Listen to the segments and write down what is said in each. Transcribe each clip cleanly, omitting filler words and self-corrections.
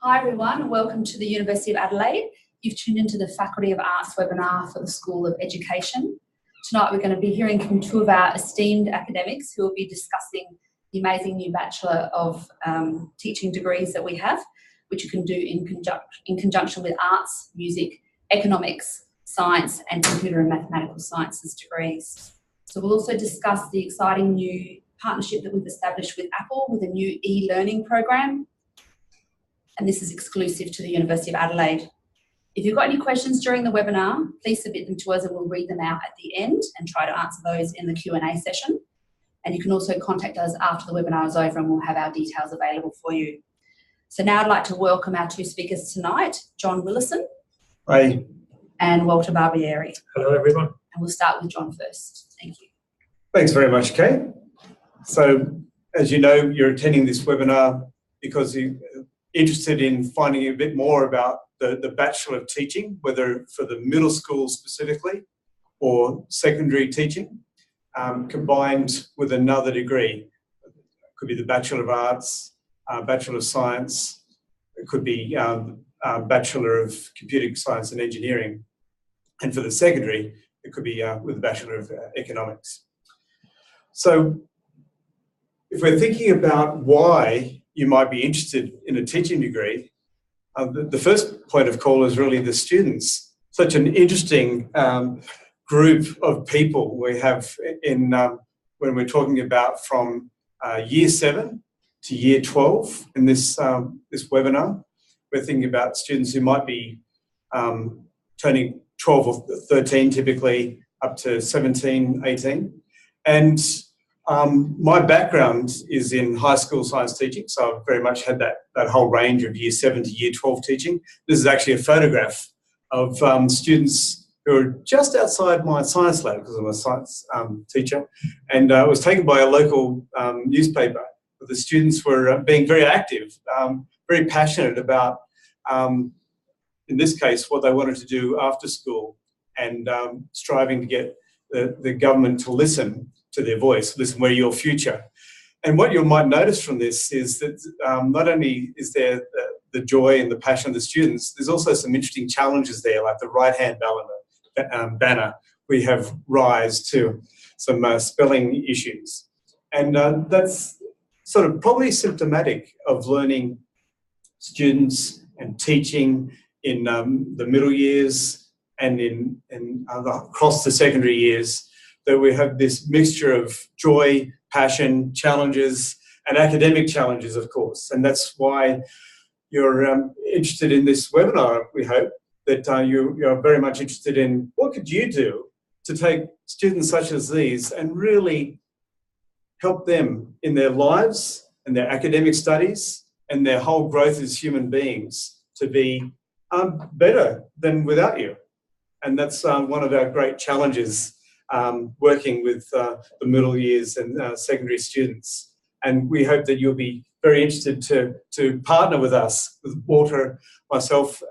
Hi everyone, and welcome to the University of Adelaide. You've tuned into the Faculty of Arts webinar for the School of Education. Tonight we're going to be hearing from two of our esteemed academics who will be discussing the amazing new Bachelor of Teaching degrees that we have, which you can do in conjunction with arts, music, economics, science and computer and mathematical sciences degrees. So we'll also discuss the exciting new partnership that we've established with Apple with a new e-learning program. And this is exclusive to the University of Adelaide. If you've got any questions during the webinar, please submit them to us and we'll read them out at the end and try to answer those in the Q&A session. And you can also contact us after the webinar is over and we'll have our details available for you. So now I'd like to welcome our two speakers tonight, John Willison. Hi. And Walter Barbieri. Hello, everyone. And we'll start with John first. Thank you. Thanks very much, Kate. So, as you know, you're attending this webinar because you're interested in finding a bit more about the Bachelor of Teaching, whether for the middle school specifically or secondary teaching, combined with another degree. It could be the Bachelor of Arts, Bachelor of Science, it could be Bachelor of Computer Science and Engineering. And for the secondary, it could be with the Bachelor of Economics. So if we're thinking about why you might be interested in a teaching degree, the first point of call is really the students. Such an interesting group of people we have in when we're talking about from year 7 to year 12 in this webinar. We're thinking about students who might be turning 12 or 13 typically, up to 17, 18. And my background is in high school science teaching, so I've very much had that whole range of year 7 to year 12 teaching. This is actually a photograph of students who are just outside my science lab because I'm a science teacher, and it was taken by a local newspaper. The students were being very active, very passionate about, in this case, what they wanted to do after school and striving to get the government to listen to their voice, listen, we're your future. And what you might notice from this is that not only is there the joy and the passion of the students, there's also some interesting challenges there, like the right-hand banner, we have rise to some spelling issues. And that's sort of probably symptomatic of learning students and teaching in the middle years and in across the secondary years, that we have this mixture of joy, passion, challenges, and academic challenges, of course. And that's why you're interested in this webinar, we hope, that you're very much interested in what could you do to take students such as these and really help them in their lives and their academic studies and their whole growth as human beings to be better than without you. And that's one of our great challenges, working with the middle years and secondary students. And we hope that you'll be very interested to partner with us, with Walter, myself,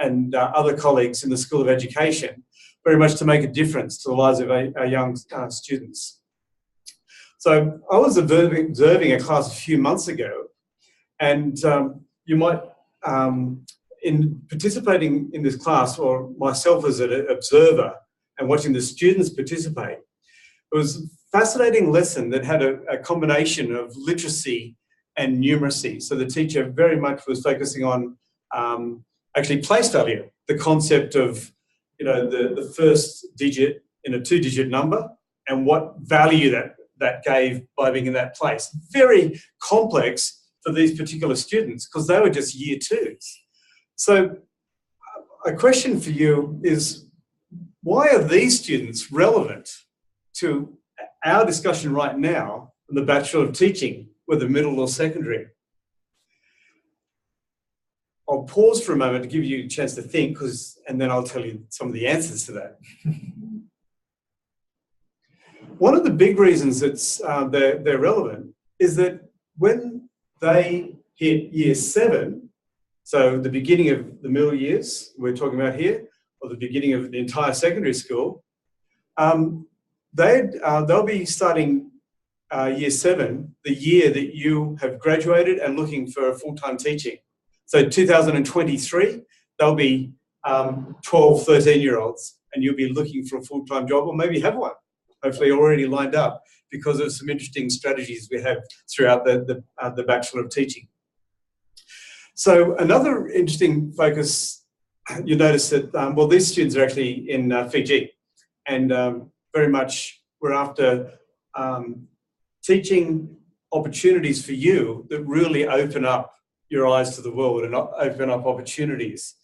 and other colleagues in the School of Education, very much to make a difference to the lives of our young students. So I was observing a class a few months ago, and you might, in participating in this class, or myself as an observer, and watching the students participate, it was a fascinating lesson that had a combination of literacy and numeracy. So the teacher very much was focusing on actually place value, the concept of, you know, the first digit in a 2-digit number and what value that gave by being in that place. Very complex for these particular students because they were just year 2s. So a question for you is, why are these students relevant to our discussion right now on the Bachelor of Teaching, whether middle or secondary? I'll pause for a moment to give you a chance to think, and then I'll tell you some of the answers to that. One of the big reasons they're relevant is that when they hit year 7, so the beginning of the middle years we're talking about here, or the beginning of the entire secondary school, they'll be starting year 7, the year that you have graduated and looking for full-time teaching. So 2023, they'll be 12, 13-year-olds, and you'll be looking for a full-time job, or maybe have one, hopefully already lined up, because of some interesting strategies we have throughout the Bachelor of Teaching. So another interesting focus, you notice that, well, these students are actually in Fiji, and very much we're after teaching opportunities for you that really open up your eyes to the world and open up opportunities.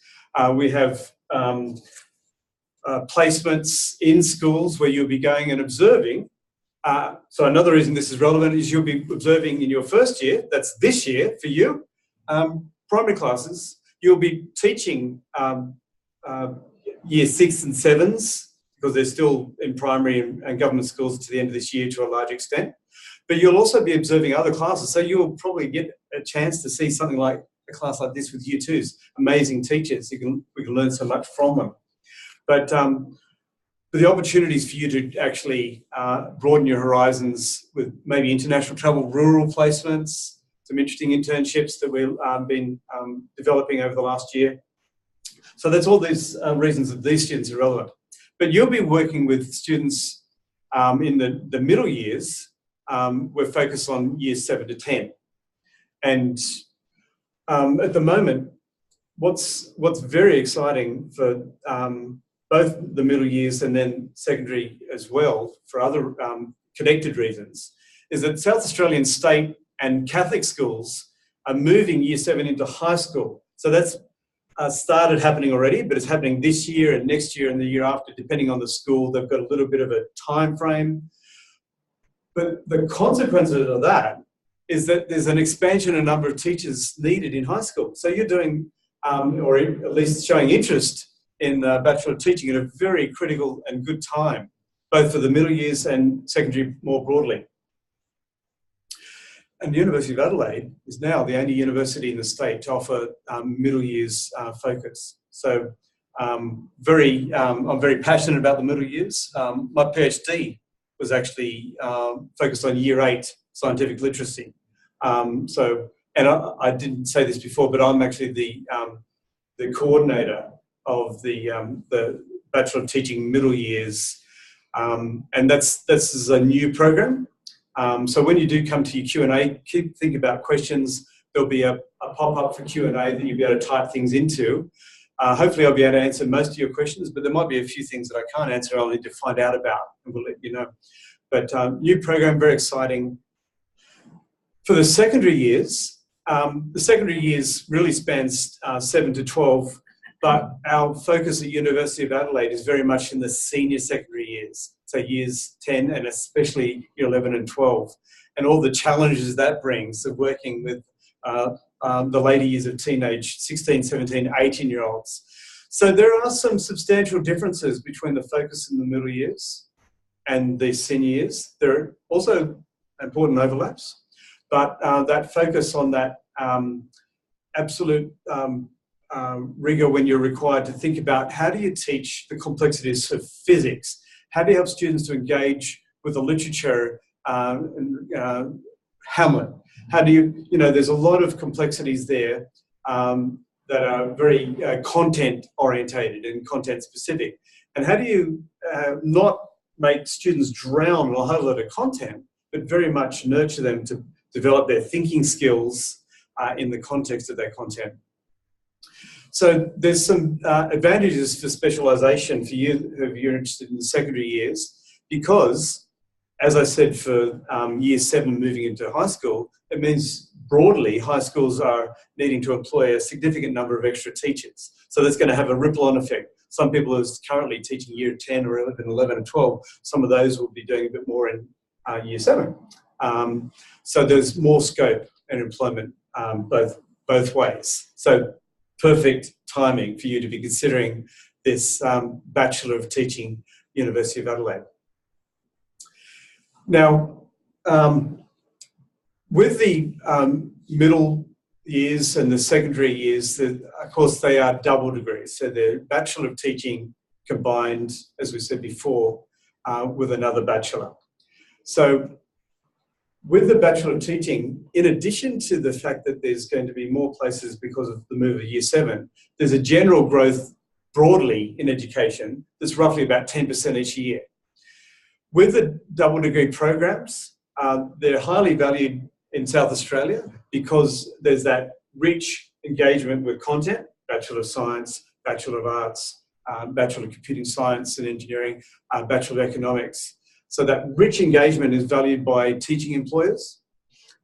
We have placements in schools where you'll be going and observing. So another reason this is relevant is you'll be observing in your first year, that's this year for you, primary classes. You'll be teaching year 6 and 7s, because they're still in primary and government schools to the end of this year to a large extent. But you'll also be observing other classes, so you'll probably get a chance to see something like a class like this with year 2s, amazing teachers. We can learn so much from them. But the opportunities for you to actually broaden your horizons with maybe international travel, rural placements, some interesting internships that we've been developing over the last year. So that's all these reasons that these students are relevant. But you'll be working with students in the middle years. We're focused on years 7 to 10. And at the moment, what's very exciting for both the middle years and then secondary as well, for other connected reasons, is that South Australian state and Catholic schools are moving year 7 into high school. So that's started happening already, but it's happening this year and next year and the year after, depending on the school. They've got a little bit of a time frame. But the consequences of that is that there's an expansion in number of teachers needed in high school. So you're doing, or at least showing interest in Bachelor of Teaching at a very critical and good time, both for the middle years and secondary more broadly. And the University of Adelaide is now the only university in the state to offer middle years focus. So I'm very passionate about the middle years. My PhD was actually focused on year 8 scientific literacy. And I didn't say this before, but I'm actually the coordinator of the Bachelor of Teaching middle years, and this is a new program. So when you do come to your Q&A, think about questions. There'll be a pop-up for Q&A that you'll be able to type things into. Hopefully I'll be able to answer most of your questions, but there might be a few things that I can't answer I'll need to find out about, and we'll let you know. But new program, very exciting. For the secondary years really spans 7 to 12, but our focus at University of Adelaide is very much in the senior secondary years, so years 10 and especially year 11 and 12, and all the challenges that brings of working with the later years of teenage, 16, 17, 18-year-olds. So there are some substantial differences between the focus in the middle years and the senior years. There are also important overlaps, but that focus on that absolute rigor when you're required to think about how do you teach the complexities of physics? How do you help students to engage with the literature, Hamlet? How do you, there's a lot of complexities there that are very content orientated and content specific. And how do you not make students drown in a whole lot of content, but very much nurture them to develop their thinking skills in the context of their content? So there's some advantages for specialisation for you if you're interested in the secondary years, because, as I said, for year 7 moving into high school, it means broadly high schools are needing to employ a significant number of extra teachers. So that's going to have a ripple-on effect. Some people are currently teaching year 10 or 11 and 12. Some of those will be doing a bit more in year 7. So there's more scope and employment both ways. So perfect timing for you to be considering this Bachelor of Teaching, University of Adelaide. Now, with the middle years and the secondary years, of course, they are double degrees. So they're Bachelor of Teaching combined, as we said before, with another bachelor. So With the Bachelor of Teaching, in addition to the fact that there's going to be more places because of the move of Year 7, there's a general growth broadly in education that's roughly about 10% each year. With the double degree programs, they're highly valued in South Australia because there's that rich engagement with content, Bachelor of Science, Bachelor of Arts, Bachelor of Computing Science and Engineering, Bachelor of Economics. So that rich engagement is valued by teaching employers,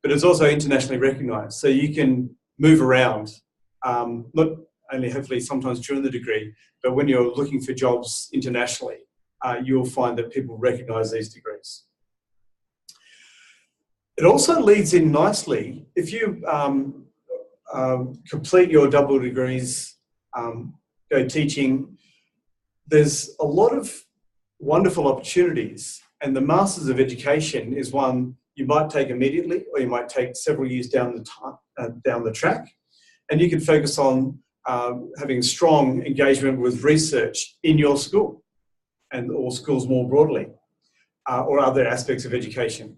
but it's also internationally recognised. So you can move around, not only hopefully sometimes during the degree, but when you're looking for jobs internationally, you'll find that people recognise these degrees. It also leads in nicely, if you complete your double degrees, go teaching, there's a lot of wonderful opportunities, and the Masters of Education is one you might take immediately, or you might take several years down the track, and you can focus on having strong engagement with research in your school and or schools more broadly, or other aspects of education.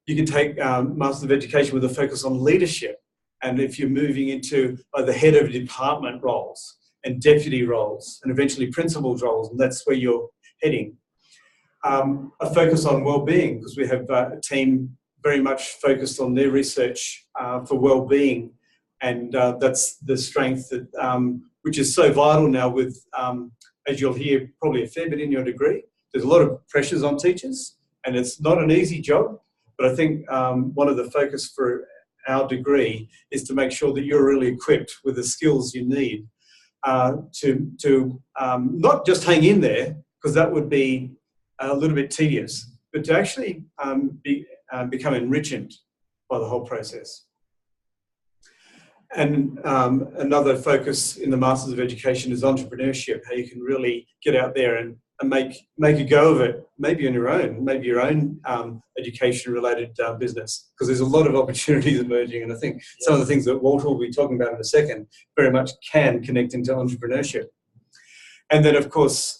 You can take Masters of Education with a focus on leadership, and if you're moving into the head of department roles and deputy roles and eventually principal roles, and that's where you're heading. A focus on well-being, because we have a team very much focused on their research for well-being, and that's the strength that which is so vital now with, as you'll hear probably a fair bit in your degree, there's a lot of pressures on teachers, and it's not an easy job, but I think one of the focus for our degree is to make sure that you're really equipped with the skills you need to not just hang in there, because that would be a little bit tedious, but to actually become enriched by the whole process. And another focus in the Masters of Education is entrepreneurship, how you can really get out there and make a go of it, maybe on your own, maybe your own education-related business, because there's a lot of opportunities emerging, and I think some of the things that Walter will be talking about in a second very much can connect into entrepreneurship. And then, of course,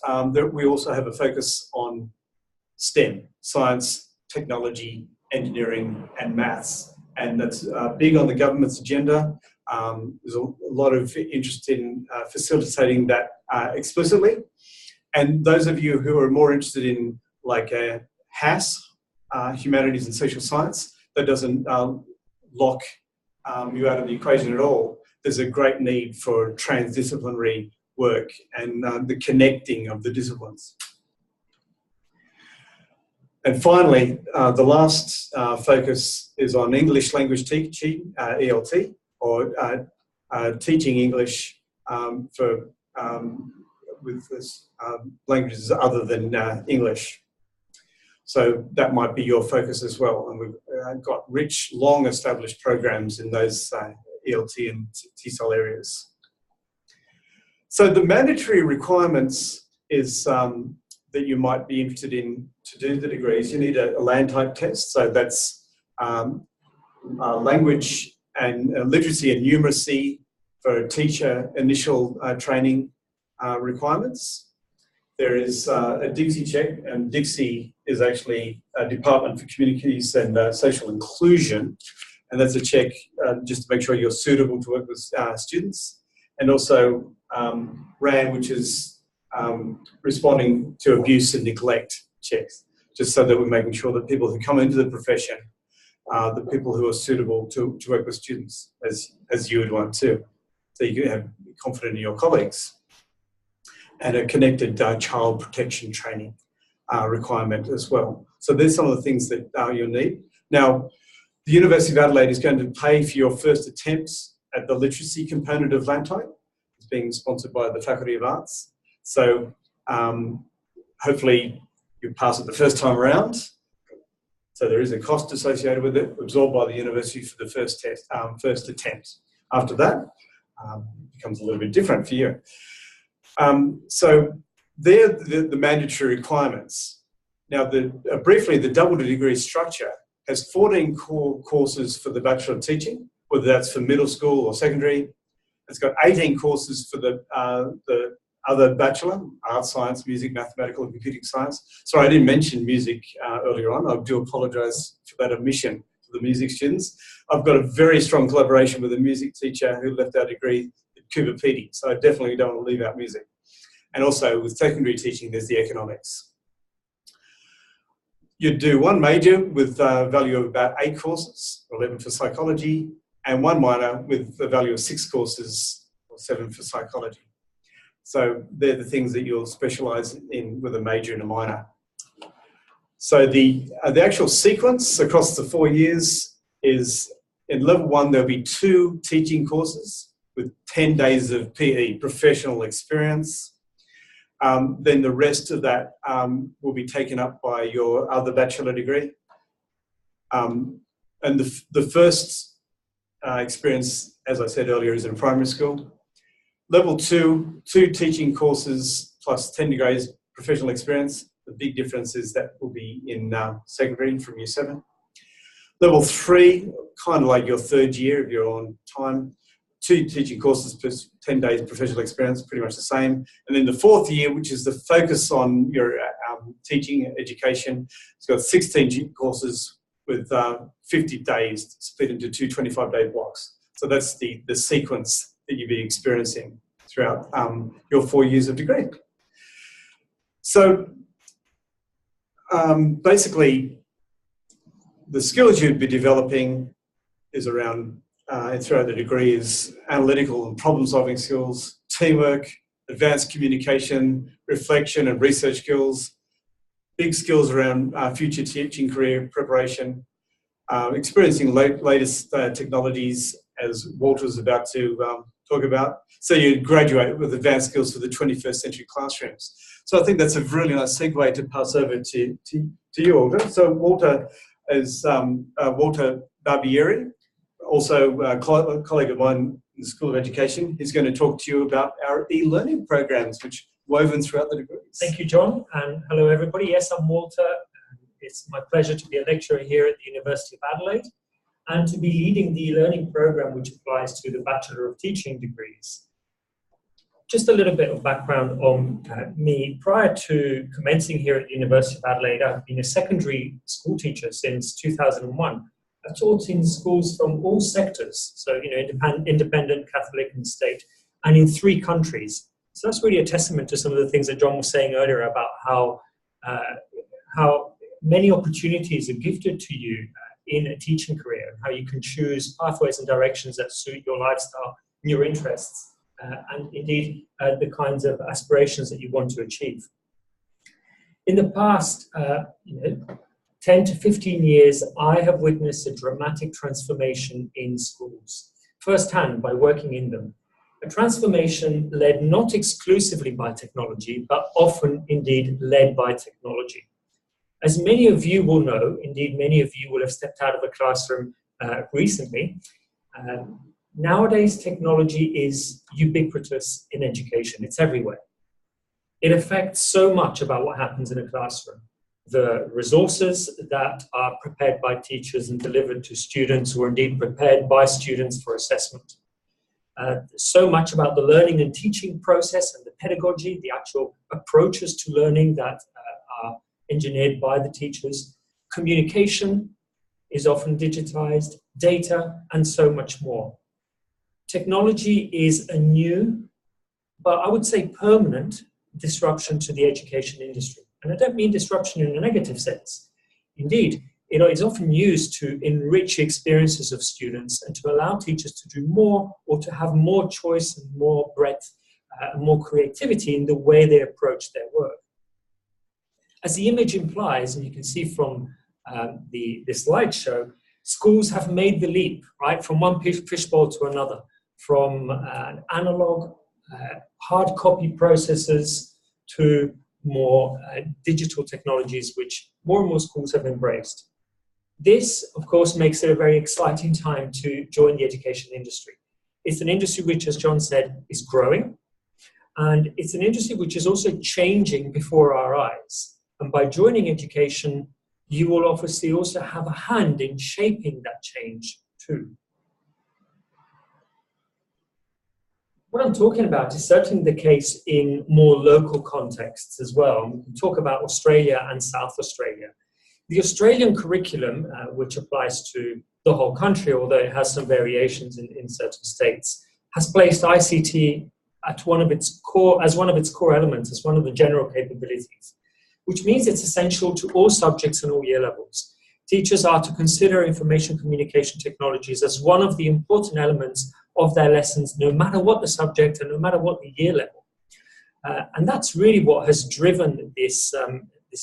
we also have a focus on STEM, science, technology, engineering, and maths, and that's big on the government's agenda. There's a lot of interest in facilitating that explicitly. And those of you who are more interested in like HASS, Humanities and Social Science, that doesn't lock you out of the equation at all. There's a great need for transdisciplinary work and the connecting of the disciplines. And finally, the last focus is on English language teaching, ELT, or teaching English with languages other than English. So that might be your focus as well. And we've got rich, long-established programs in those ELT and TESOL areas. So the mandatory requirements is that you might be interested in to do the degrees. You need a land type test. So that's language and literacy and numeracy for teacher initial training requirements. There is a Dixie check, and Dixie is actually a Department for Communities and Social Inclusion, and that's a check just to make sure you're suitable to work with students. And also RAN, which is responding to abuse and neglect checks, just so that we're making sure that people who come into the profession are the people who are suitable to work with students, as you would want to. So you can have confidence in your colleagues. And a connected child protection training requirement as well. So there's some of the things that you'll need. Now, the University of Adelaide is going to pay for your first attempts at the literacy component of land type. It's being sponsored by the Faculty of Arts. So hopefully you pass it the first time around. So there is a cost associated with it, absorbed by the university for the first attempt. After that, it becomes a little bit different for you. So they're the mandatory requirements. Now, briefly, the double degree structure has 14 core courses for the Bachelor of Teaching, whether that's for middle school or secondary. It's got 18 courses for the other Bachelor, Arts, Science, Music, Mathematical and Computing Science. Sorry, I didn't mention music earlier on. I do apologise for that omission for the music students. I've got a very strong collaboration with a music teacher who left our degree at Cooper Pedy, so I definitely don't want to leave out music. And also with secondary teaching, there's the economics. You'd do one major with a value of about 8 courses, 11 for psychology, and one minor with the value of 6 courses, or 7 for psychology. So they're the things that you'll specialise in with a major and a minor. So the actual sequence across the 4 years is, in level 1, there'll be 2 teaching courses with 10 days of PE, professional experience. Then the rest of that will be taken up by your other bachelor degree. And the first experience, as I said earlier, is in primary school. Level 2, 2 teaching courses plus 10 degrees professional experience. The big difference is that will be in secondary from year 7. Level 3, kind of like your 3rd year if you're on time. 2 teaching courses plus 10 days professional experience, pretty much the same. And then the 4th year, which is the focus on your teaching education, it's got 16 courses with 50 days split into 2 25-day blocks. So that's the sequence that you'll be experiencing throughout your 4 years of degree. So basically, the skills you'd be developing is around throughout the degree is analytical and problem-solving skills, teamwork, advanced communication, reflection and research skills, big skills around future teaching career preparation, experiencing latest technologies, as Walter's about to talk about. So you graduate with advanced skills for the 21st century classrooms. So I think that's a really nice segue to pass over to you, Walter. So Walter is Walter Barbieri, also a colleague of mine in the School of Education. He's going to talk to you about our e-learning programs, which are woven throughout the degrees. Thank you, John, and hello everybody. Yes, I'm Walter. It's my pleasure to be a lecturer here at the University of Adelaide and to be leading the e-learning program which applies to the Bachelor of Teaching degrees. Just a little bit of background on me. Prior to commencing here at the University of Adelaide, I've been a secondary school teacher since 2001. I've taught in schools from all sectors, so independent, Catholic and state, and in 3 countries. So that's really a testament to some of the things that John was saying earlier about how many opportunities are gifted to you in a teaching career, and how you can choose pathways and directions that suit your lifestyle and your interests, and indeed the kinds of aspirations that you want to achieve. In the past, 10 to 15 years, I have witnessed a dramatic transformation in schools, firsthand by working in them. A transformation led not exclusively by technology, but often indeed led by technology. As many of you will know, indeed many of you will have stepped out of a classroom recently, nowadays technology is ubiquitous in education. It's everywhere. It affects so much about what happens in a classroom. The resources that are prepared by teachers and delivered to students, or indeed prepared by students for assessment. So much about the learning and teaching process and the pedagogy, the actual approaches to learning that are engineered by the teachers. Communication is often digitized, data, and so much more. Technology is a new, but I would say permanent, disruption to the education industry. And I don't mean disruption in a negative sense. Indeed, it is often used to enrich experiences of students and to allow teachers to do more, or to have more choice and more breadth, more creativity in the way they approach their work. As the image implies, and you can see from the slideshow, schools have made the leap, right, from one fishbowl to another, from analog, hard copy processes to more digital technologies, which more and more schools have embraced. This, of course, makes it a very exciting time to join the education industry. It's an industry which, as John said, is growing, and it's an industry which is also changing before our eyes. And by joining education, you will obviously also have a hand in shaping that change too. What I'm talking about is certainly the case in more local contexts as well. We can talk about Australia and South Australia. The Australian curriculum, which applies to the whole country, although it has some variations in certain states, has placed ICT as one of its core elements, as one of the general capabilities, which means it's essential to all subjects and all year levels. Teachers are to consider information communication technologies as one of the important elements of their lessons, no matter what the subject and no matter what the year level. And that's really what has driven this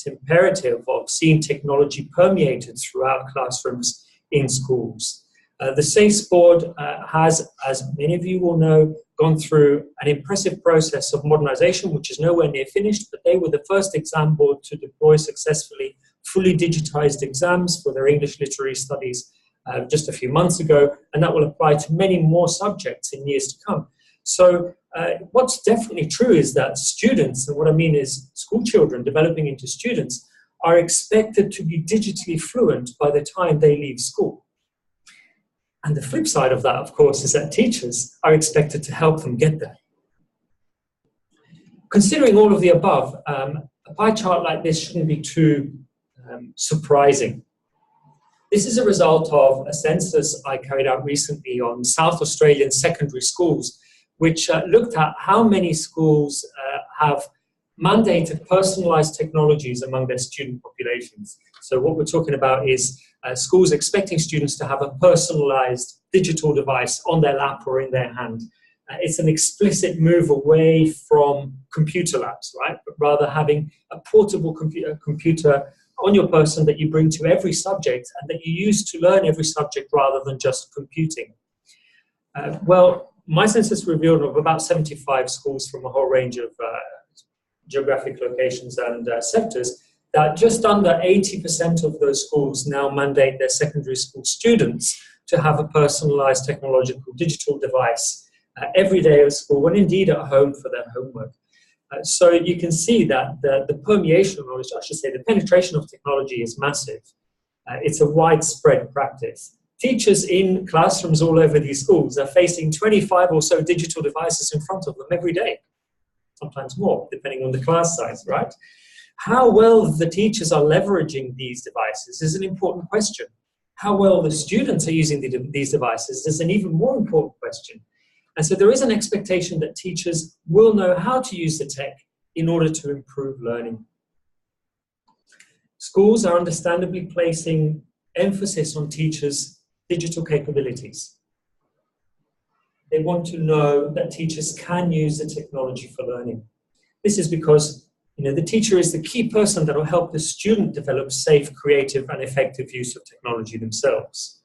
imperative of seeing technology permeated throughout classrooms in schools. The SACE board has, as many of you will know, gone through an impressive process of modernization, which is nowhere near finished, but they were the first exam board to deploy successfully fully digitized exams for their English literary studies just a few months ago, and that will apply to many more subjects in years to come. So what's definitely true is that students, and what I mean is school children developing into students, are expected to be digitally fluent by the time they leave school. And the flip side of that, of course, is that teachers are expected to help them get there. Considering all of the above, a pie chart like this shouldn't be too surprising. This is a result of a census I carried out recently on South Australian secondary schools, which looked at how many schools have mandated personalized technologies among their student populations. So what we're talking about is schools expecting students to have a personalized digital device on their lap or in their hand. It's an explicit move away from computer labs, right? But rather having a portable computer on your person that you bring to every subject and that you use to learn every subject rather than just computing. Well, my census revealed of about 75 schools from a whole range of geographic locations and sectors that just under 80% of those schools now mandate their secondary school students to have a personalized technological digital device every day at school and indeed at home for their homework. So you can see that the permeation, or I should say the penetration of technology is massive. It's a widespread practice. Teachers in classrooms all over these schools are facing 25 or so digital devices in front of them every day, sometimes more, depending on the class size, right? How well the teachers are leveraging these devices is an important question. How well the students are using these devices is an even more important question. And so there is an expectation that teachers will know how to use the tech in order to improve learning. Schools are understandably placing emphasis on teachers' digital capabilities. They want to know that teachers can use the technology for learning. This is because the teacher is the key person that will help the student develop safe, creative, and effective use of technology themselves.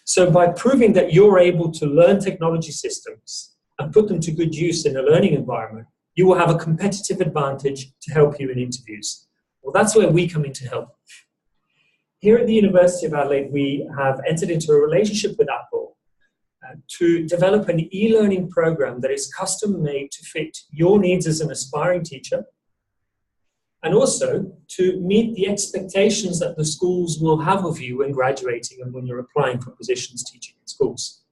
So by proving that you're able to learn technology systems and put them to good use in a learning environment, you will have a competitive advantage to help you in interviews. Well, that's where we come in to help. Here at the University of Adelaide, we have entered into a relationship with Apple to develop an e-learning program that is custom-made to fit your needs as an aspiring teacher, and also to meet the expectations that the schools will have of you when graduating and when you're applying for positions teaching in schools.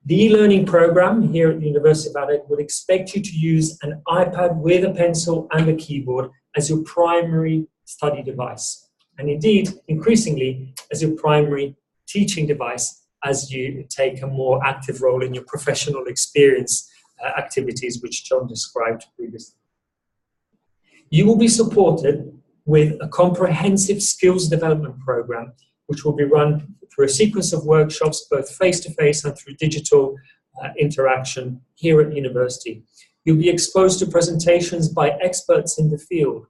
The e-learning program here at the University of Adelaide would expect you to use an iPad with a pencil and a keyboard as your primary study device, and indeed, increasingly, as your primary teaching device as you take a more active role in your professional experience activities, which John described previously. You will be supported with a comprehensive skills development program, which will be run through a sequence of workshops, both face-to-face and through digital interaction here at the university. You'll be exposed to presentations by experts in the field,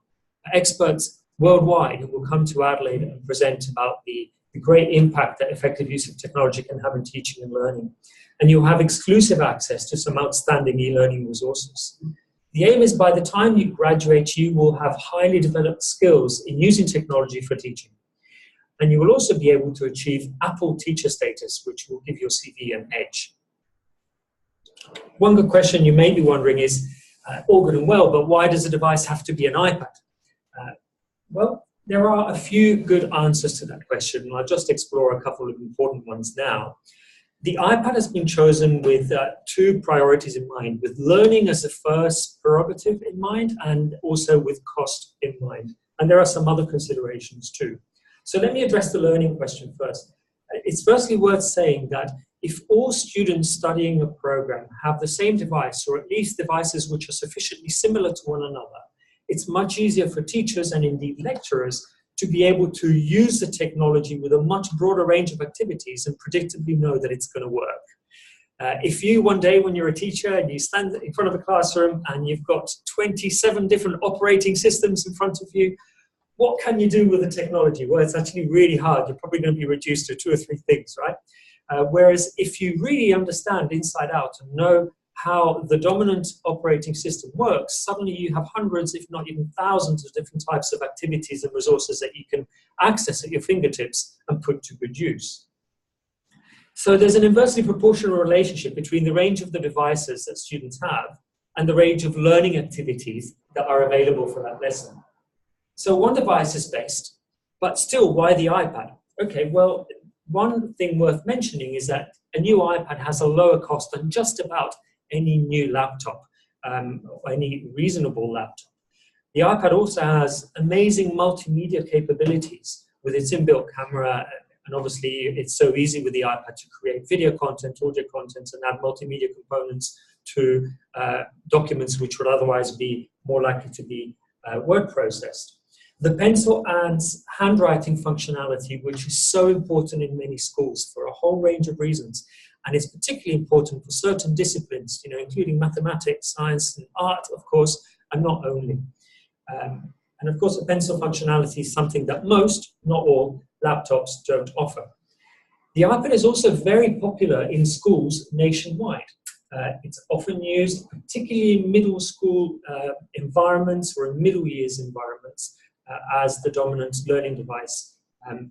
experts worldwide who will come to Adelaide and present about the great impact that effective use of technology can have in teaching and learning. And you'll have exclusive access to some outstanding e-learning resources. The aim is by the time you graduate, you will have highly developed skills in using technology for teaching. And you will also be able to achieve Apple teacher status, which will give your CV an edge. One good question you may be wondering is, all good and well, but why does a device have to be an iPad? Well, there are a few good answers to that question, and I'll just explore a couple of important ones now. The iPad has been chosen with two priorities in mind, with learning as a first prerogative in mind and also with cost in mind. And there are some other considerations too. So let me address the learning question first. It's firstly worth saying that if all students studying a program have the same device, or at least devices which are sufficiently similar to one another, it's much easier for teachers and indeed lecturers to be able to use the technology with a much broader range of activities and predictably know that it's going to work. If you one day when you're a teacher and you stand in front of a classroom and you've got 27 different operating systems in front of you, what can you do with the technology? Well, it's actually really hard. You're probably going to be reduced to 2 or 3 things, right? Whereas if you really understand inside out and know how the dominant operating system works, suddenly you have hundreds, if not even thousands of different types of activities and resources that you can access at your fingertips and put to good use. So there's an inversely proportional relationship between the range of the devices that students have and the range of learning activities that are available for that lesson. So one device is best, but still, why the iPad? Okay, well, one thing worth mentioning is that a new iPad has a lower cost than just about any new laptop, or any reasonable laptop. The iPad also has amazing multimedia capabilities with its inbuilt camera, and obviously it's so easy with the iPad to create video content, audio content, and add multimedia components to documents which would otherwise be more likely to be word processed. The pencil adds handwriting functionality, which is so important in many schools for a whole range of reasons. And it's particularly important for certain disciplines, including mathematics, science, and art, of course, and not only. And of course, the pencil functionality is something that most, not all, laptops don't offer. The iPad is also very popular in schools nationwide. It's often used, particularly in middle school environments or in middle years environments, as the dominant learning device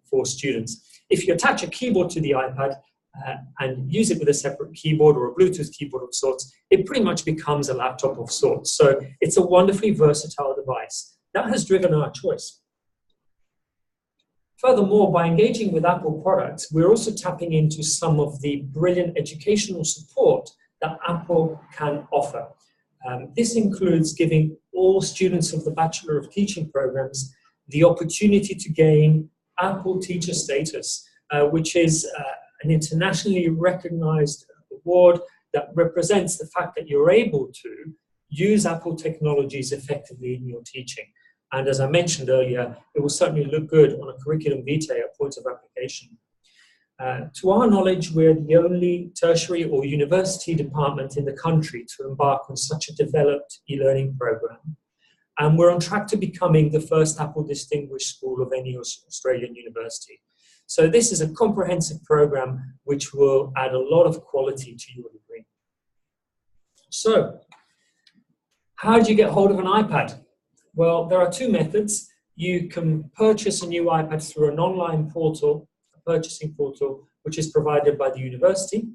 for students. If you attach a keyboard to the iPad and use it with a separate keyboard or a Bluetooth keyboard of sorts, it pretty much becomes a laptop of sorts. So it's a wonderfully versatile device. That has driven our choice. Furthermore, by engaging with Apple products, we're also tapping into some of the brilliant educational support that Apple can offer. This includes giving all students of the Bachelor of Teaching programs the opportunity to gain Apple Teacher status, which is an internationally recognized award that represents the fact that you're able to use Apple technologies effectively in your teaching. And as I mentioned earlier, it will certainly look good on a curriculum vitae at point of application. To our knowledge, we're the only tertiary or university department in the country to embark on such a developed e-learning program. And we're on track to becoming the first Apple Distinguished School of any Australian university. So this is a comprehensive program which will add a lot of quality to your degree. So, how do you get hold of an iPad? Well, there are 2 methods. You can purchase a new iPad through an online portal, purchasing portal, which is provided by the university,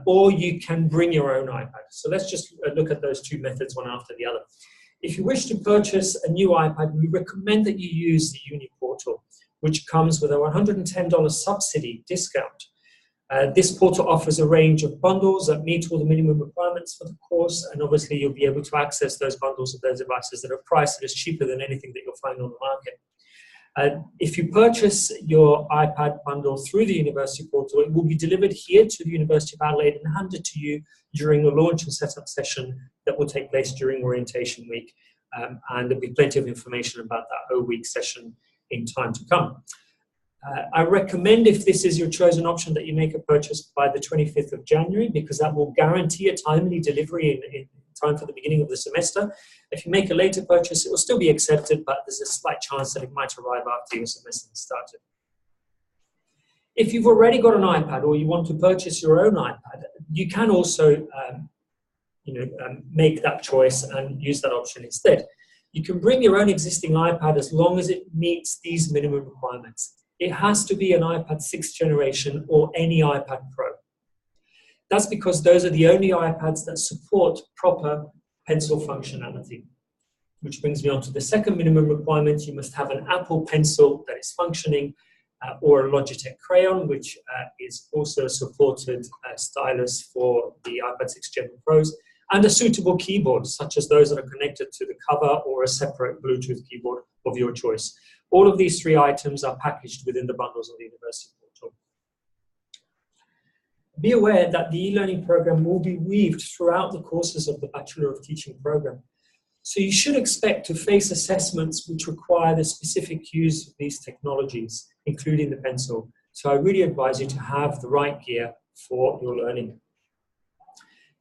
or you can bring your own iPad. So let's just look at those 2 methods one after the other. If you wish to purchase a new iPad, we recommend that you use the Uni portal, which comes with a $110 subsidy discount. This portal offers a range of bundles that meet all the minimum requirements for the course, and obviously you'll be able to access those bundles of those devices that are priced that is cheaper than anything that you'll find on the market. If you purchase your iPad bundle through the university portal, it will be delivered here to the University of Adelaide and handed to you during the launch and setup session that will take place during orientation week. And there'll be plenty of information about that O-week session in time to come. I recommend, if this is your chosen option, that you make a purchase by the 25th of January, because that will guarantee a timely delivery in time for the beginning of the semester. If you make a later purchase, it will still be accepted, but there's a slight chance that it might arrive after your semester has started. If you've already got an iPad or you want to purchase your own iPad, you can also make that choice and use that option instead. You can bring your own existing iPad as long as it meets these minimum requirements. It has to be an iPad 6th generation or any iPad Pro. That's because those are the only iPads that support proper pencil functionality. Which brings me on to the second minimum requirement. You must have an Apple Pencil that is functioning, or a Logitech Crayon, which is also a supported stylus for the iPad 6 Gen Pros, and a suitable keyboard, such as those that are connected to the cover or a separate Bluetooth keyboard of your choice. All of these 3 items are packaged within the bundles on the university portal. Be aware that the e-learning program will be weaved throughout the courses of the Bachelor of Teaching program. So you should expect to face assessments which require the specific use of these technologies, including the pencil. So I really advise you to have the right gear for your learning.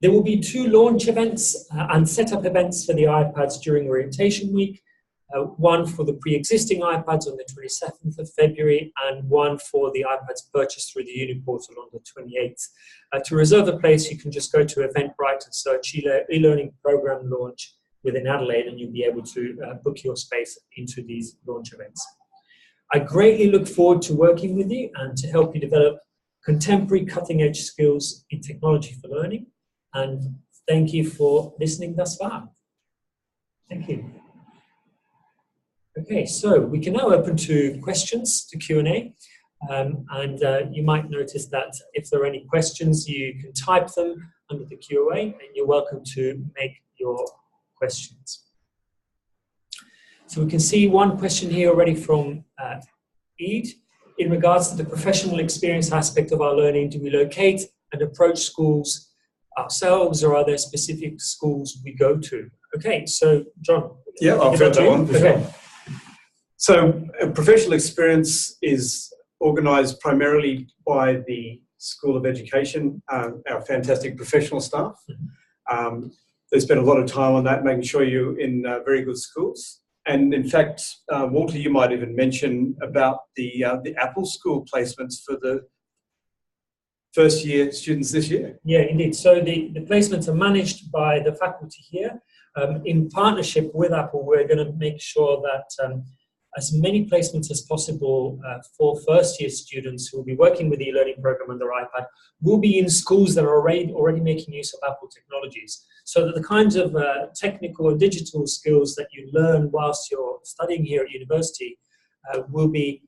There will be 2 launch events and setup events for the iPads during orientation week. One for the pre-existing iPads on the 27th of February and one for the iPads purchased through the Uni portal on the 28th. To reserve a place, you can just go to Eventbrite and search e-learning program launch within Adelaide, and you'll be able to book your space into these launch events. I greatly look forward to working with you and to help you develop contemporary cutting-edge skills in technology for learning. And thank you for listening thus far. Thank you. Okay, so we can now open to questions, to Q&A. You might notice that if there are any questions, you can type them under the Q&A, and you're welcome to make your questions. So we can see one question here already from Ede. In regards to the professional experience aspect of our learning, do we locate and approach schools ourselves, or are there specific schools we go to? Okay, so John. Yeah, I'll fill that one. Okay. So professional experience is organised primarily by the School of Education, our fantastic professional staff. They spend a lot of time on that, making sure you're in very good schools. And in fact, Walter, you might even mention about the Apple School placements for the first year students this year. Yeah, indeed. So the placements are managed by the faculty here. In partnership with Apple, we're going to make sure that as many placements as possible for first year students who will be working with the e-learning program on their iPad will be in schools that are already making use of Apple technologies. So that the kinds of technical and digital skills that you learn whilst you're studying here at university will be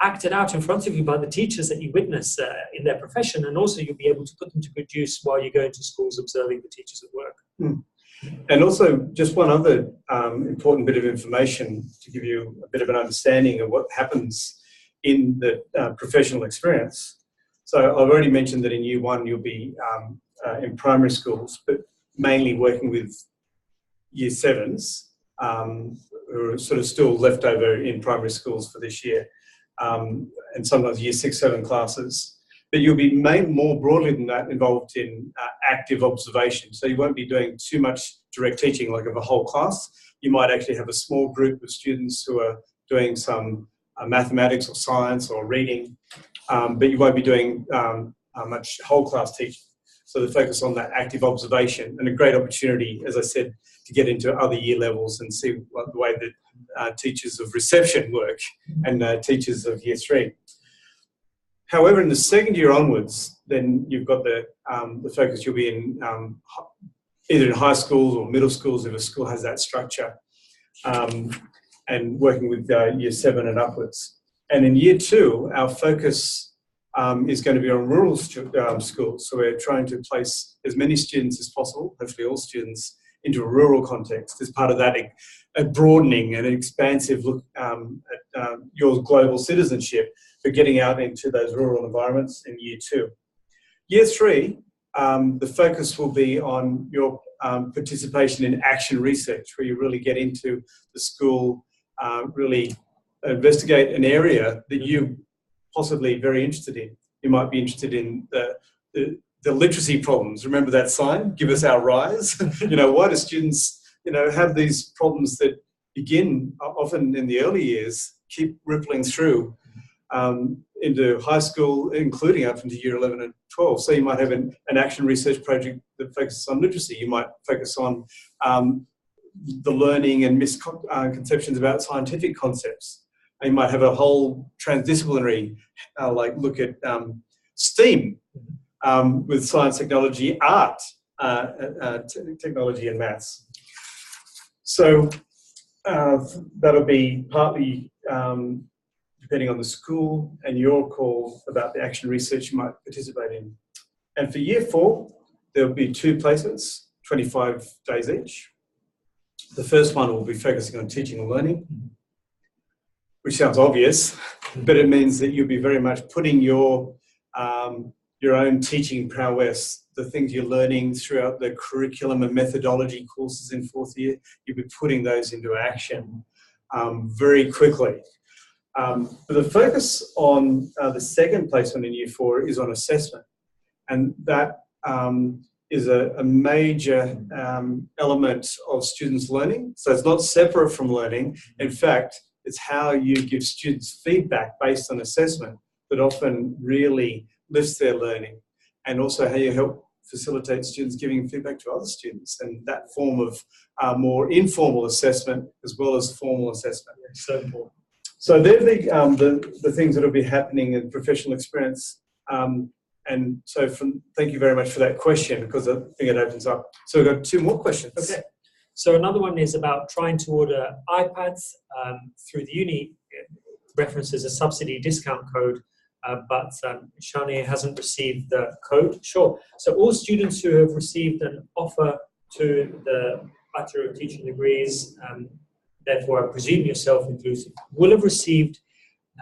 acted out in front of you by the teachers that you witness in their profession, and also you'll be able to put them to good use while you go into schools observing the teachers at work. And also, just one other important bit of information to give you a bit of an understanding of what happens in the professional experience. So I've already mentioned that in year 1 you'll be in primary schools, but mainly working with year 7s who are sort of still left over in primary schools for this year, and sometimes year 6, 7 classes. But you'll be more broadly than that involved in active observation. So you won't be doing too much direct teaching like of a whole class. You might actually have a small group of students who are doing some mathematics or science or reading, but you won't be doing much whole class teaching. So the focus on that active observation, and a great opportunity, as I said, to get into other year levels and see the way that teachers of reception work and teachers of year 3. However, in the second year onwards, then you've got the focus. You'll be in either in high schools or middle schools if a school has that structure, and working with year 7 and upwards. And in year 2, our focus is going to be on rural schools. So we're trying to place as many students as possible, hopefully all students, into a rural context as part of that a broadening and an expansive look at your global citizenship for getting out into those rural environments in year 2. Year 3, the focus will be on your participation in action research, where you really get into the school, really investigate an area that you're possibly very interested in. You might be interested in the literacy problems. Remember that sign? Give us our rise. Why do students, have these problems that begin often in the early years, keep rippling through into high school, including up into year 11 and 12. So you might have an action research project that focuses on literacy. You might focus on the learning and misconceptions about scientific concepts. And you might have a whole transdisciplinary, look at STEAM with science, technology, art, technology and maths. So that'll be partly depending on the school and your call about the action research you might participate in. And for year 4, there'll be 2 placements, 25 days each. The first one will be focusing on teaching and learning. which sounds obvious, but it means that you'll be very much putting your own teaching prowess, the things you're learning throughout the curriculum and methodology courses in fourth year, you'll be putting those into action very quickly. The focus on the second placement in Year 4 is on assessment, and that is a major element of students' learning. So it's not separate from learning. In fact, it's how you give students feedback based on assessment that often really lifts their learning, and also how you help facilitate students giving feedback to other students, and that form of more informal assessment as well as formal assessment. So important. So they're the things that will be happening in professional experience. And so thank you very much for that question, because I think it opens up. So we've got 2 more questions. Okay. So another one is about trying to order iPads through the uni. References a subsidy discount code, but Shani hasn't received the code. Sure. So all students who have received an offer to the Bachelor of Teaching degrees, therefore I presume yourself inclusive, will have received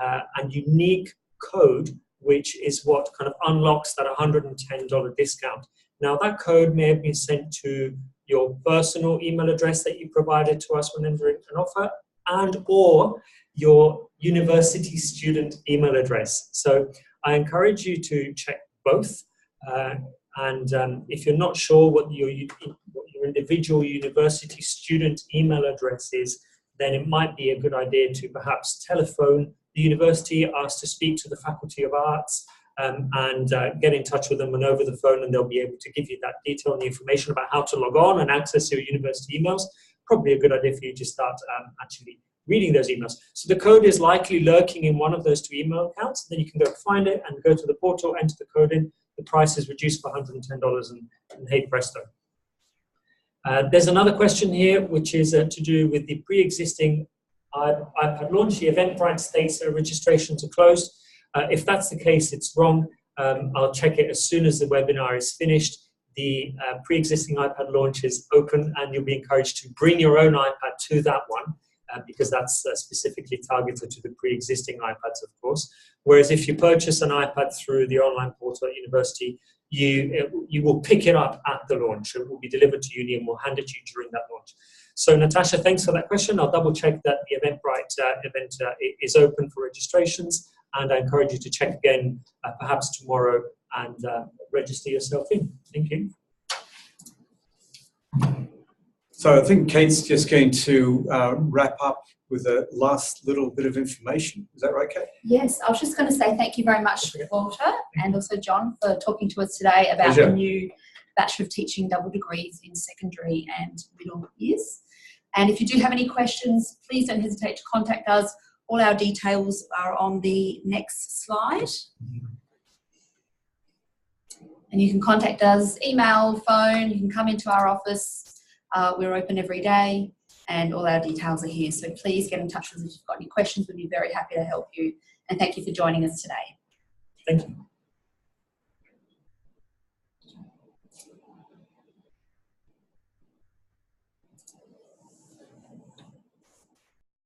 a unique code, which is what kind of unlocks that $110 discount. Now, that code may have been sent to your personal email address that you provided to us when entering an offer, and or your university student email address. So I encourage you to check both. And if you're not sure what your individual university student email address is, then it might be a good idea to perhaps telephone the university, ask to speak to the Faculty of Arts, and get in touch with them and over the phone, and they'll be able to give you that detail and the information about how to log on and access your university emails. Probably a good idea for you to start actually reading those emails. So the code is likely lurking in one of those 2 email accounts. Then you can go find it and go to the portal, enter the code in. The price is reduced for $110, and hey presto. There's another question here, which is to do with the pre-existing iPad launch. The Eventbrite states that registrations are closed. If that's the case, it's wrong. I'll check it as soon as the webinar is finished. The pre-existing iPad launch is open, and you'll be encouraged to bring your own iPad to that one, because that's specifically targeted to the pre-existing iPads, of course. Whereas if you purchase an iPad through the online portal at university, you will pick it up at the launch. It will be delivered to uni and we'll hand it to you during that launch. So Natasha, thanks for that question. I'll double check that the Eventbrite event is open for registrations, and I encourage you to check again perhaps tomorrow and register yourself in. Thank you. So I think Kate's just going to wrap up with a last little bit of information. Is that right, Kate? Yes, I was just going to say thank you very much, Walter, and also John, for talking to us today about the new Bachelor of Teaching double degrees in secondary and middle years. And if you do have any questions, please don't hesitate to contact us. All our details are on the next slide. And you can contact us, email, phone, you can come into our office. We're open every day, and all our details are here. So please get in touch with us if you've got any questions. We'd be very happy to help you. And thank you for joining us today. Thank you.